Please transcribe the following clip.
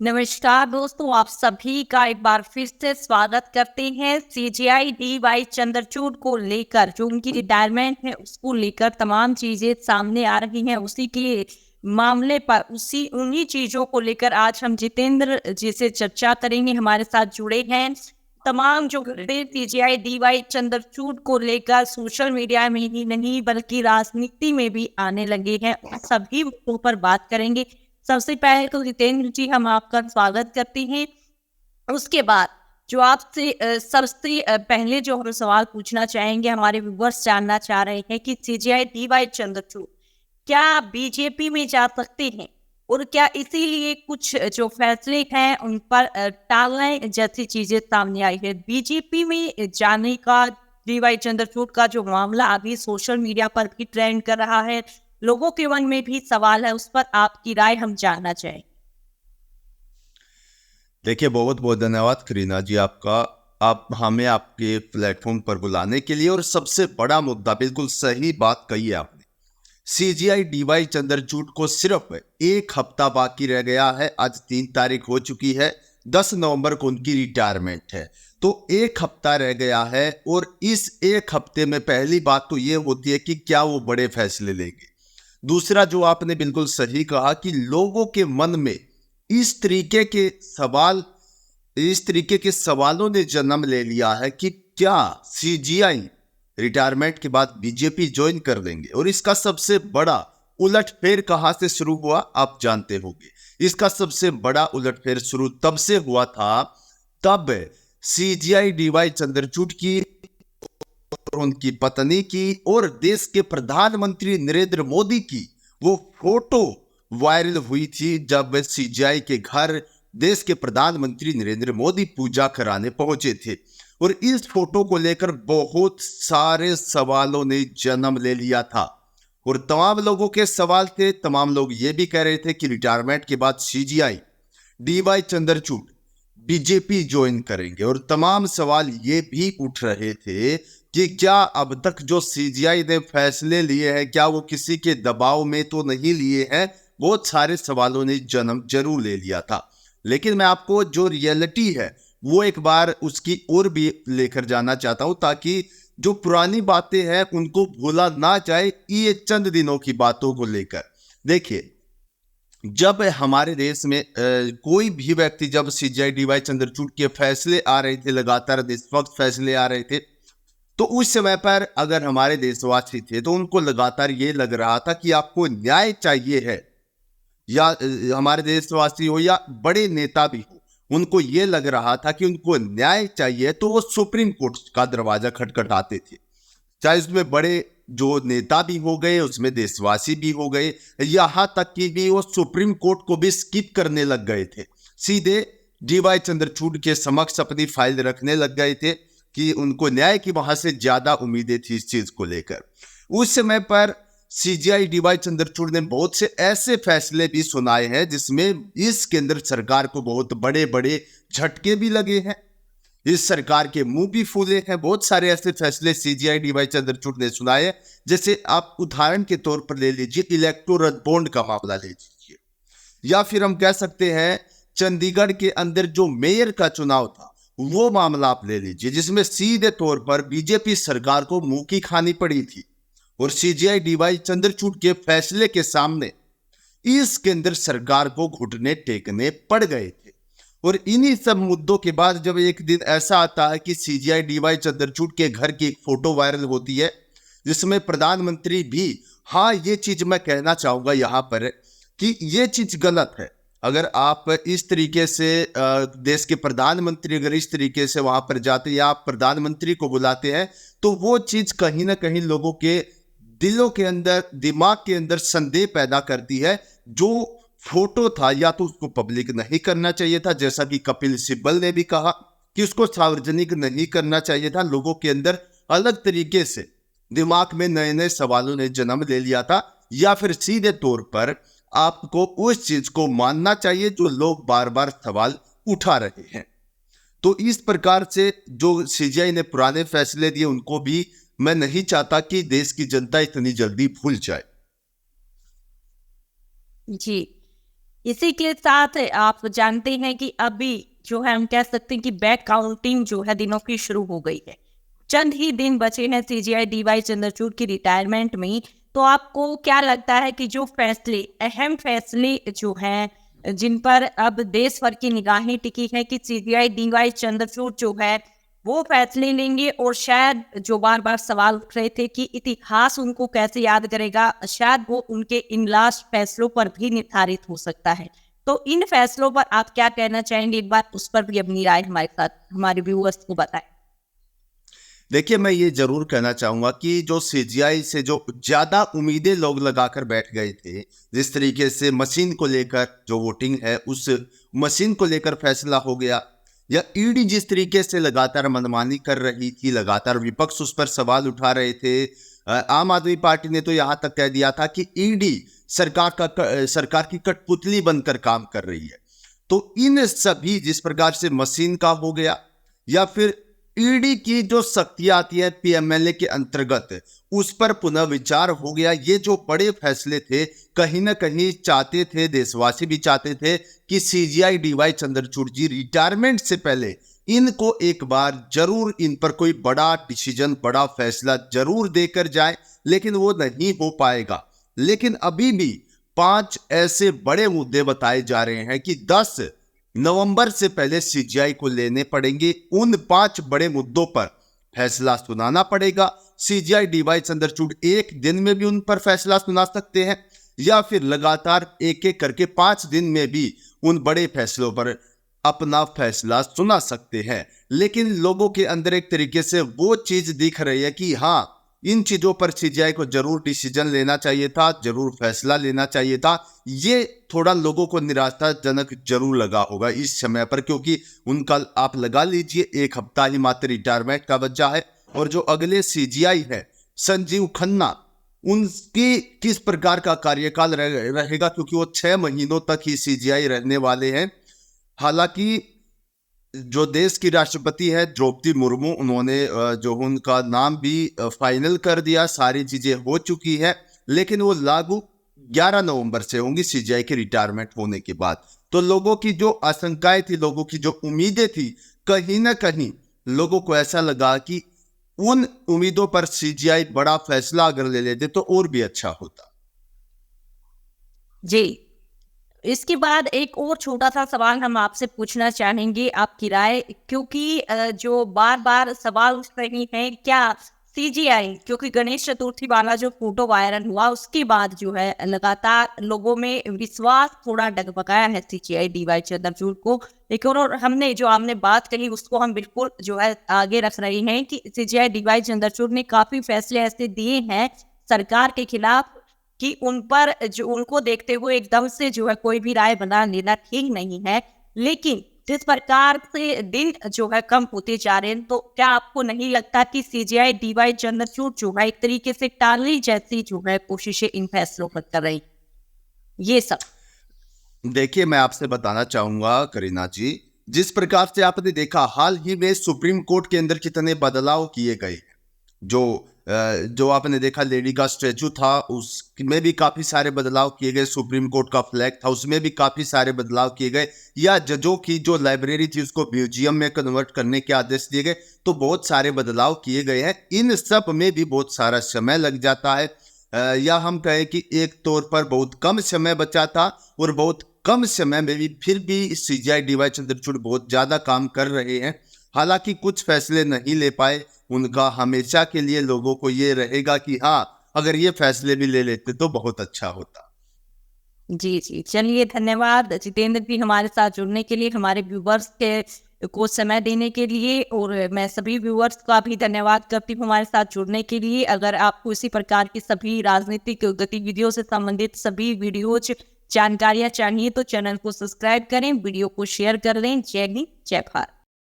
नमस्कार दोस्तों, आप सभी का एक बार फिर से स्वागत करते हैं। सीजीआई डीवाई चंद्रचूड़ को लेकर जो उनकी रिटायरमेंट है उसको लेकर तमाम चीजें सामने आ रही हैं। उसी के मामले पर उन्हीं चीजों को लेकर आज हम जितेंद्र जी से चर्चा करेंगे। हमारे साथ जुड़े हैं तमाम जो सीजीआई डीवाई चंद्रचूड़ को लेकर सोशल मीडिया में ही नहीं बल्कि राजनीति में भी आने लगे हैं, उन सभी मुद्दों पर बात करेंगे। सबसे पहले तो जितेंद्र जी, हम आपका स्वागत करते हैं। उसके बाद जो आपसे सबसे पहले जो हम सवाल पूछना चाहेंगे, हमारे व्यूअर्स जानना चाह रहे हैं कि सीजीआई डीवाई चंद्रचूड़ क्या बीजेपी में जा सकते हैं और क्या इसीलिए कुछ जो फैसले हैं उन पर टालने जैसी चीजें सामने आई है। बीजेपी में जाने का डीवाई चंद्रचूड़ का जो मामला अभी सोशल मीडिया पर भी ट्रेंड कर रहा है, लोगों के मन में भी सवाल है, उस पर आपकी राय हम जानना चाहें। देखिए, बहुत बहुत धन्यवाद करीना जी आपका, आप हमें आपके प्लेटफॉर्म पर बुलाने के लिए। और सबसे बड़ा मुद्दा, बिल्कुल सही बात कही है आपने। सीजीआई डीवाई चंद्रचूड़ को सिर्फ एक हफ्ता बाकी रह गया है। आज 3 तारीख हो चुकी है, 10 नवंबर को उनकी रिटायरमेंट है। तो एक हफ्ता रह गया है और इस एक हफ्ते में पहली बात तो ये होती है कि क्या वो बड़े फैसले लेंगे। दूसरा, जो आपने बिल्कुल सही कहा कि लोगों के मन में इस तरीके के सवालों ने जन्म ले लिया है कि क्या सीजीआई रिटायरमेंट के बाद बीजेपी ज्वाइन कर लेंगे। और इसका सबसे बड़ा उलटफेर कहां से शुरू हुआ, आप जानते होंगे। इसका सबसे बड़ा उलटफेर शुरू तब से हुआ था तब सीजीआई डीवाई चंद्रचूड़ की और उनकी पत्नी की और देश के प्रधानमंत्री नरेंद्र मोदी की वो फोटो वायरल हुई थी, जब सीजीआई के घर देश के प्रधानमंत्री नरेंद्र मोदी पूजा कराने पहुंचे थे। और इस फोटो को लेकर बहुत सारे सवालों ने जन्म ले लिया था और तमाम लोगों के सवाल थे। तमाम लोग ये भी कह रहे थे कि रिटायरमेंट के बाद CGI D Y Chandrachud BJP join करेंगे। और तमाम सवाल ये भी उठ रहे थे कि क्या अब तक जो सीजीआई ने फैसले लिए हैं, क्या वो किसी के दबाव में तो नहीं लिए हैं। बहुत सारे सवालों ने जन्म जरूर ले लिया था। लेकिन मैं आपको जो रियलिटी है वो एक बार उसकी ओर भी लेकर जाना चाहता हूं, ताकि जो पुरानी बातें हैं उनको भूला ना जाए ये चंद दिनों की बातों को लेकर। देखिए, जब हमारे देश में कोई भी व्यक्ति, जब सीजीआई डीवाई चंद्रचूड़ के फैसले आ रहे थे, लगातार निष्पक्ष फैसले आ रहे थे, तो उस समय पर अगर हमारे देशवासी थे तो उनको लगातार ये लग रहा था कि आपको न्याय चाहिए है, या हमारे देशवासी हो या बड़े नेता भी हो, उनको ये लग रहा था कि उनको न्याय चाहिए, तो वो सुप्रीम कोर्ट का दरवाजा खटखटाते थे। चाहे उसमें बड़े जो नेता भी हो गए, उसमें देशवासी भी हो गए, यहां तक कि भी वो सुप्रीम कोर्ट को भी स्किप करने लग गए थे। सीधे डीवाई चंद्रचूड़ के समक्ष अपनी फाइल रखने लग गए थे कि उनको न्याय की वहां से ज्यादा उम्मीदें थी इस चीज को लेकर। उस समय पर सीजीआई डीवाई चंद्रचूड़ ने बहुत से ऐसे फैसले भी सुनाए हैं जिसमें इस केंद्र सरकार को बहुत बड़े बड़े झटके भी लगे हैं, इस सरकार के मुंह भी फूले हैं। बहुत सारे ऐसे फैसले सीजीआई डीवाई चंद्रचूड़ ने सुनाए। जैसे आप उदाहरण के तौर पर ले लीजिए, इलेक्टोरल बॉन्ड का मामला ले लीजिए, या फिर हम कह सकते हैं चंडीगढ़ के अंदर जो मेयर का चुनाव था वो मामला आप ले लीजिए, जिसमें सीधे तौर पर बीजेपी सरकार को मुंह की खानी पड़ी थी। और सीजीआई डीवाई चंद्रचूड़ के फैसले के सामने इस केंद्र सरकार को घुटने टेकने पड़ गए थे। और इन्हीं सब मुद्दों के बाद जब एक दिन ऐसा आता है कि सीजीआई डीवाई चंद्रचूड़ के घर की एक फोटो वायरल होती है, जिसमें प्रधानमंत्री भी, हाँ ये चीज मैं कहना चाहूंगा यहां पर कि ये चीज गलत है। अगर आप इस तरीके से देश के प्रधानमंत्री अगर इस तरीके से वहां पर जाते या आप प्रधानमंत्री को बुलाते हैं, तो वो चीज कहीं ना कहीं लोगों के दिलों के अंदर, दिमाग के अंदर संदेह पैदा करती है। जो फोटो था या तो उसको पब्लिक नहीं करना चाहिए था, जैसा कि कपिल सिब्बल ने भी कहा कि उसको सार्वजनिक नहीं करना चाहिए था। लोगों के अंदर अलग तरीके से दिमाग में नए नए सवालों ने जन्म ले लिया था। या फिर सीधे तौर पर आपको उस चीज को मानना चाहिए जो लोग बार बार सवाल उठा रहे हैं। तो इस प्रकार से जो सीजीआई ने पुराने फैसले दिए उनको भी मैं नहीं चाहता कि देश की जनता इतनी जल्दी भूल जाए। जी, इसी के साथ आप जानते हैं कि अभी जो है हम कह सकते हैं कि बैक काउंटिंग जो है दिनों की शुरू हो गई है। चंद ही दिन बचे हैं सीजीआई डीवाई चंद्रचूड़ की रिटायरमेंट में। तो आपको क्या लगता है कि जो फैसले, अहम फैसले जो हैं, जिन पर अब देश भर की निगाहें टिकी है कि सीजीआई डीवाई चंद्रचूड़ जो है वो फैसले लेंगे, और शायद जो बार बार सवाल उठ रहे थे कि इतिहास उनको कैसे याद करेगा, शायद वो उनके इन लास्ट फैसलों पर भी निर्धारित हो सकता है। तो इन फैसलों पर आप क्या कहना चाहेंगे, एक बार उस पर भी अपनी राय हमारे साथ, हमारे व्यूअर्स को बताएं। देखिए, मैं ये जरूर कहना चाहूंगा कि जो सीजीआई से जो ज्यादा उम्मीदें लोग लगाकर बैठ गए थे, जिस तरीके से मशीन को लेकर जो वोटिंग है उस मशीन को लेकर फैसला हो गया, या ईडी जिस तरीके से लगातार मनमानी कर रही थी, लगातार विपक्ष उस पर सवाल उठा रहे थे। आम आदमी पार्टी ने तो यहां तक कह दिया था कि ईडी सरकार की कठपुतली बनकर काम कर रही है। तो इन सभी, जिस प्रकार से मशीन का हो गया, या फिर ईडी की जो शक्तियां आती है पीएमएलए के अंतर्गत, उस पर पुनः विचार हो गया। ये जो बड़े फैसले थे, कहीं ना कहीं चाहते थे, देशवासी भी चाहते थे कि सीजीआई डीवाई चंद्रचूड़ जी रिटायरमेंट से पहले इनको एक बार जरूर इन पर कोई बड़ा डिसीजन, बड़ा फैसला जरूर देकर जाए, लेकिन वो नहीं हो पाएगा। लेकिन अभी भी 5 ऐसे बड़े मुद्दे बताए जा रहे हैं कि 10 नवंबर से पहले सीजीआई को लेने पड़ेंगे। उन 5 बड़े मुद्दों पर फैसला सुनाना पड़ेगा। सीजीआई डीवाई चंद्रचूड़ एक दिन में भी उन पर फैसला सुना सकते हैं, या फिर लगातार एक एक करके 5 दिन में भी उन बड़े फैसलों पर अपना फैसला सुना सकते हैं। लेकिन लोगों के अंदर एक तरीके से वो चीज दिख रही है कि हाँ, इन चीजों पर सीजीआई को जरूर डिसीजन लेना चाहिए था, जरूर फैसला लेना चाहिए था। ये थोड़ा लोगों को निराशाजनक जरूर लगा होगा इस समय पर, क्योंकि उनका आप लगा लीजिए 1 हफ्ता ही मात्र रिटायरमेंट का बचा है, और जो अगले सीजीआई है संजीव खन्ना, उनकी किस प्रकार का कार्यकाल रहेगा, क्योंकि वो 6 महीनों तक ही सीजीआई रहने वाले हैं। हालांकि जो देश की राष्ट्रपति है द्रौपदी मुर्मू, उन्होंने जो उनका नाम भी फाइनल कर दिया, सारी चीजें हो चुकी है, लेकिन वो लागू 11 नवंबर से होंगी सीजीआई के रिटायरमेंट होने के बाद। तो लोगों की जो आशंकाएं थी, लोगों की जो उम्मीदें थी, कहीं ना कहीं लोगों को ऐसा लगा कि उन उम्मीदों पर सीजीआई बड़ा फैसला अगर ले लेते तो और भी अच्छा होता। जी, इसके बाद एक और छोटा सा सवाल हम आपसे पूछना चाहेंगे, आपकी राय, क्योंकि जो बार बार सवाल उठ रही हैं, क्या सीजीआई, क्योंकि गणेश चतुर्थी वाला जो फोटो वायरल हुआ उसके बाद जो है लगातार लोगों में विश्वास थोड़ा डगमगाया है सीजीआई डीवाई चंद्रचूड़ को। लेकिन और हमने जो आपने बात कही उसको हम बिल्कुल जो है आगे रख रही हैं कि सीजीआई डीवाई चंद्रचूड़ ने काफी फैसले ऐसे दिए हैं सरकार के खिलाफ कि उन पर जो, उनको देखते हुए एकदम से जो है कोई भी राय बना लेना ठीक नहीं है। लेकिन जिस प्रकार से दिन जो है कम होते जा रहे हैं, तो क्या आपको नहीं लगता कि सीजीआई डीवाई चंद्रचूड़ जो है एक तरीके से टाली जैसी जो है कोशिशें इन फैसलों पर कर रही, ये सब? देखिए, मैं आपसे बताना चाहूंगा करीना जी, जिस प्रकार से आपने देखा हाल ही में सुप्रीम कोर्ट के अंदर कितने बदलाव किए गए, जो आपने देखा लेडी का स्टैचू था उसमें भी काफी सारे बदलाव किए गए, सुप्रीम कोर्ट का फ्लैग था उसमें भी काफी सारे बदलाव किए गए, या जजों की जो लाइब्रेरी थी उसको म्यूजियम में कन्वर्ट करने के आदेश दिए गए। तो बहुत सारे बदलाव किए गए हैं। इन सब में भी बहुत सारा समय लग जाता है, या हम कहें कि एक तौर पर बहुत कम समय बचा था, और बहुत कम समय में भी फिर भी सीजीआई डीवाई चंद्रचूड़ बहुत ज्यादा काम कर रहे हैं। हालांकि कुछ फैसले नहीं ले पाए, उनका हमेशा के लिए लोगों को ये रहेगा कि हाँ, अगर ये फैसले भी ले लेते तो बहुत अच्छा होता। जी जी, चलिए, धन्यवाद जितेंद्र भी हमारे साथ जुड़ने के लिए, हमारे व्यूवर्स के को समय देने के लिए, और मैं सभी व्यूवर्स का भी धन्यवाद करती हूँ हमारे साथ जुड़ने के लिए। अगर आपको इसी प्रकार की सभी राजनीतिक गतिविधियों से संबंधित सभी वीडियोज जानकारियाँ चाहिए तो चैनल को सब्सक्राइब करें, वीडियो को शेयर कर लें। जय हिंद, जय भारत।